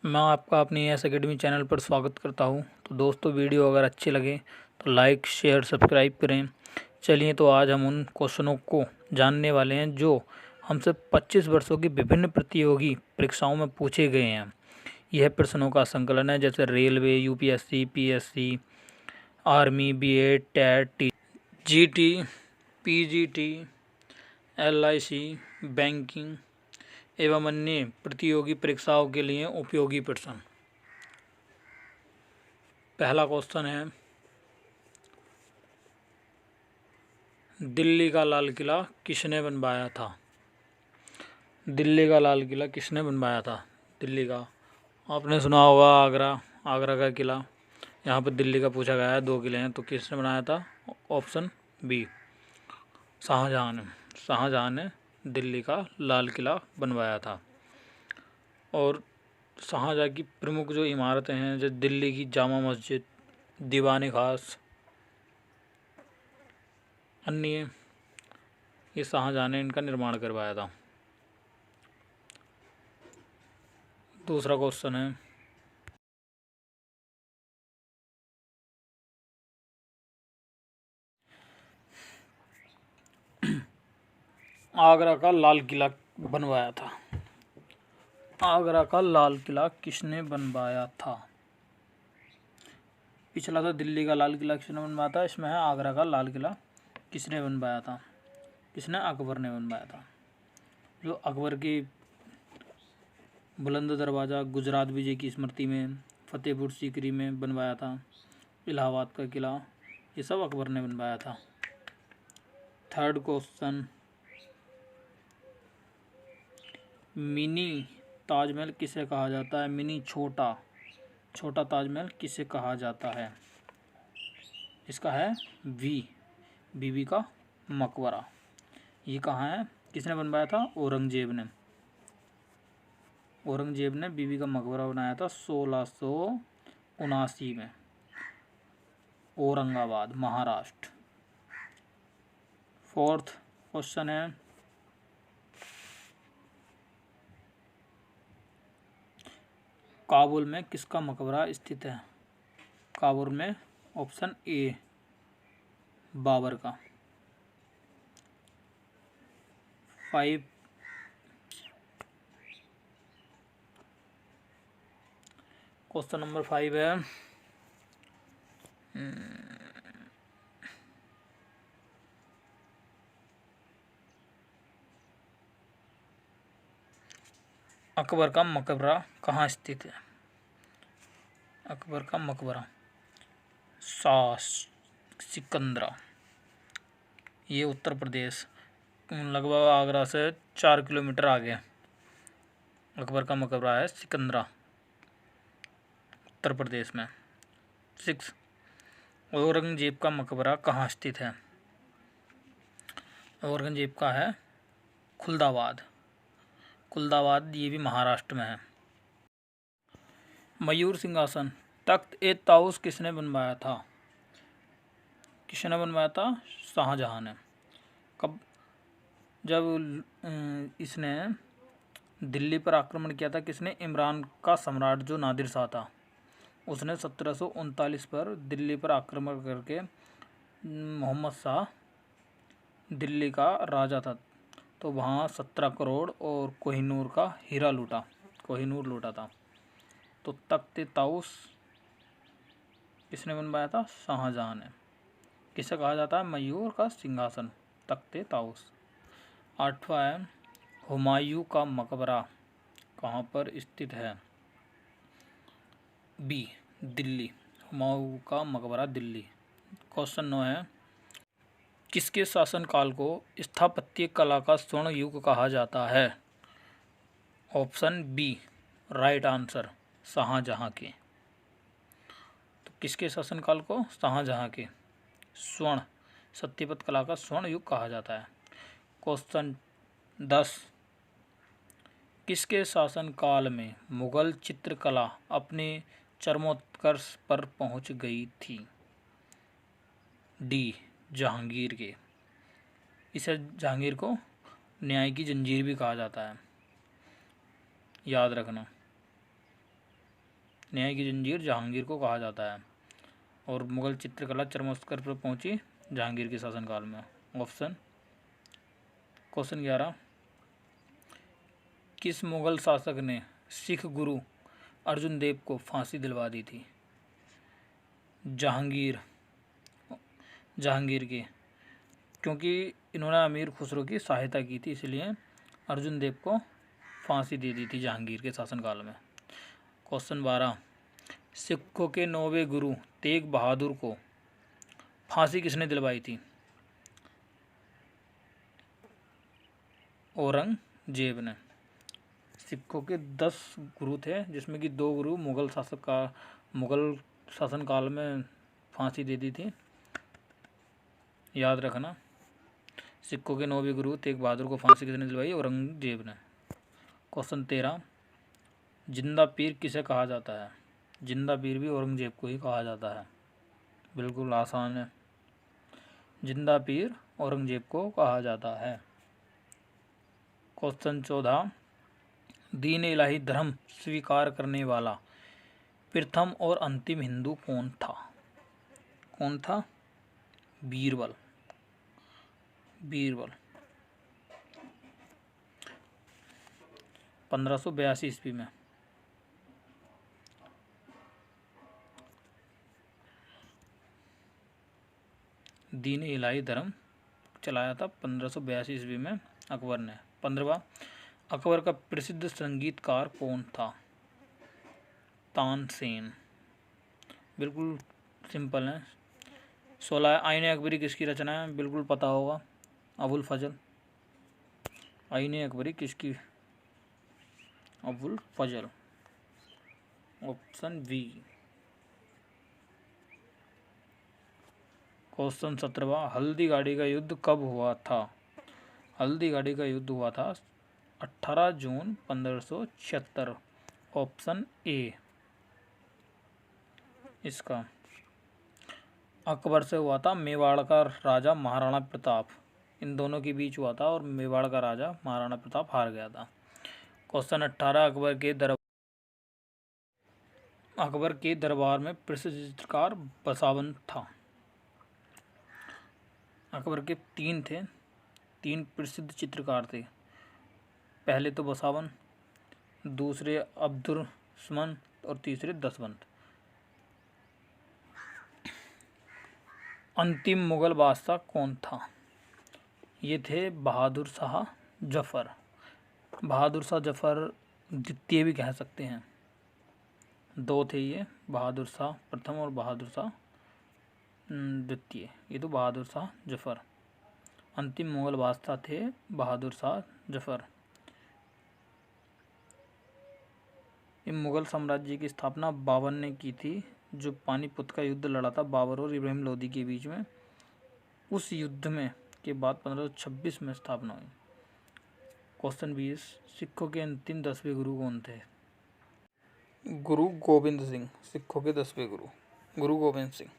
मैं आपका अपनी एस एकेडमी चैनल पर स्वागत करता हूं। तो दोस्तों, वीडियो अगर अच्छी लगे तो लाइक शेयर सब्सक्राइब करें। चलिए, तो आज हम उन क्वेश्चनों को जानने वाले हैं जो हमसे 25 वर्षों की विभिन्न प्रतियोगी परीक्षाओं में पूछे गए हैं। यह प्रश्नों का संकलन है, जैसे railway, UPSC, PSC, army, B Ed, TET, GT, PGT, LIC, banking एवं अन्य प्रतियोगी परीक्षाओं के लिए उपयोगी प्रश्न। पहला क्वेश्चन है, दिल्ली का लाल किला किसने बनवाया था? दिल्ली का लाल किला किसने बनवाया था? दिल्ली का आपने सुना होगा आगरा का किला। यहाँ पर दिल्ली का पूछा गया है, 2 किले हैं, तो किसने बनाया था? ऑप्शन बी, शाहजहाँ ने दिल्ली का लाल किला बनवाया था। और शाहजहाँ की प्रमुख जो इमारतें हैं, जैसे दिल्ली की जामा मस्जिद, दीवान खास, अन्य, ये शाहजहाँ ने इनका निर्माण करवाया था। दूसरा क्वेश्चन है, आगरा का लाल किला बनवाया था। आगरा का लाल किला किसने बनवाया था? पिछला था दिल्ली का लाल किला किसने बनवाया था, इसमें है आगरा का लाल किला किसने बनवाया था? किसने? अकबर ने बनवाया था। जो अकबर की बुलंद दरवाज़ा गुजरात विजय की स्मृति में, फतेहपुर सीकरी में बनवाया था, इलाहाबाद का किला, ये सब अकबर ने बनवाया था। थर्ड क्वेश्चन, मिनी ताजमहल किसे कहा जाता है? मिनी छोटा ताजमहल किसे कहा जाता है? इसका है बीबी का मकबरा। ये कहाँ है? किसने बनवाया था? औरंगजेब ने बीबी का मकबरा बनाया था 1679 में, औरंगाबाद, महाराष्ट्र। फोर्थ क्वेश्चन है, काबुल में किसका मकबरा स्थित है? काबुल में ऑप्शन ए, बाबर का। 5 क्वेश्चन नंबर 5 है, अकबर का मकबरा कहाँ स्थित है? अकबर का मकबरा सिकंदरा, ये उत्तर प्रदेश, लगभग आगरा से 4 किलोमीटर आगे अकबर का मकबरा है, सिकंदरा, उत्तर प्रदेश में। 6, औरंगजेब का मकबरा कहाँ स्थित है? औरंगजेब का है खुलदाबाद, ये भी महाराष्ट्र में है। मयूर सिंहासन तख्त-ए-ताउस किसने बनवाया था? किसने बनवाया था? शाहजहाँ ने। कब? जब इसने दिल्ली पर आक्रमण किया था। किसने? इमरान का सम्राट जो नादिर शाह था, उसने 1739 पर दिल्ली पर आक्रमण करके, मोहम्मद शाह दिल्ली का राजा था, तो वहाँ 17 करोड़ और कोहिनूर लूटा था। तो तख्त-ए-ताउस किसने बनवाया था? शाहजहाँ ने। किसे कहा जाता है? मयूर का सिंहासन, तख्त-ए-ताउस। 8वां है, हुमायूं का मकबरा कहाँ पर स्थित है? बी, दिल्ली, हुमायूं का मकबरा दिल्ली। क्वेश्चन 9 है, किसके शासनकाल को स्थापत्य कला का स्वर्ण युग कहा जाता है? Option B, right answer, Shahjahan के। तो किसके शासनकाल को? शाहजहाँ के स्वर्ण स्थापत्य कला का स्वर्ण युग कहा जाता है। क्वेश्चन 10, किसके शासनकाल में मुगल चित्रकला अपने चरमोत्कर्ष पर पहुंच गई थी? डी, जहांगीर के। इसे जहांगीर को न्याय की जंजीर भी कहा जाता है, याद रखना। न्याय की जंजीर जहांगीर को कहा जाता है। और मुगल चित्रकला चरमोत्कर्ष पर पहुंची जहांगीर के शासनकाल में। ऑप्शन क्वेश्चन 11, किस मुगल शासक ने सिख गुरु अर्जुन देव को फांसी दिलवा दी थी? जहांगीर के, क्योंकि इन्होंने अमीर खुसरो की सहायता की थी, इसलिए अर्जुन देव को फांसी दे दी थी जहांगीर के शासनकाल में। क्वेश्चन 12, सिखों के 9वें गुरु तेग बहादुर को फांसी किसने दिलवाई थी? औरंगजेब ने। सिखों के 10 गुरु थे, जिसमें कि 2 गुरु मुगल शासनकाल में फांसी दे दी थी, याद रखना। सिखों के 9वें गुरु तेग बहादुर को फांसी किसने दिलवाई? औरंगजेब ने। क्वेश्चन 13, जिंदा पीर किसे कहा जाता है? जिंदा पीर भी औरंगजेब को ही कहा जाता है, बिल्कुल आसान है। जिंदा पीर औरंगजेब को कहा जाता है। क्वेश्चन 14, दीन इलाही धर्म स्वीकार करने वाला प्रथम और अंतिम हिंदू कौन था? कौन था? बीरबल। 1582 ईस्वी में। दीन इलाही धर्म चलाया था 1582 ईस्वी में अकबर ने। 15वां, अकबर का प्रसिद्ध संगीतकार कौन था? तानसेन। बिल्कुल सिंपल है। 16, आईने अकबरी किसकी रचना है? बिल्कुल पता होगा, अबुल फजल। आईने अकबरी किसकी? Abul Fazal. Option B. Question 17, Haldi घाटी का युद्ध कब हुआ था? हल्दी घाटी का युद्ध हुआ था 18 जून 1576। ऑप्शन ए इसका। अकबर से हुआ था मेवाड़ का राजा महाराणा प्रताप, इन दोनों के बीच हुआ था और मेवाड़ का राजा महाराणा प्रताप हार गया था। क्वेश्चन 18, अकबर के दरबार में प्रसिद्ध चित्रकार बसावन था। अकबर के 3 प्रसिद्ध चित्रकार थे। पहले तो बसावन, दूसरे अब्दुर्रहमान और तीसरे दसवंत। अंतिम मुगल बादशाह कौन था? ये थे बहादुर शाह जफर। बहादुर शाह जफर द्वितीय भी कह सकते हैं। 2 थे ये, बहादुर शाह प्रथम और बहादुर शाह द्वितीय। ये तो बहादुर शाह जफर अंतिम मुगल बादशाह थे, बहादुर शाह जफर। इन मुगल साम्राज्य की स्थापना बाबर ने की थी, जो पानीपत का युद्ध लड़ा था बाबर और इब्राहिम लोदी के बीच में। उस युद्ध में के बाद 1526 में स्थापना हुई। क्वेश्चन 20, सिखों के अंतिम 10वें गुरु कौन थे? गुरु गोविंद सिंह। सिखों के 10वें गुरु गुरु गोविंद सिंह।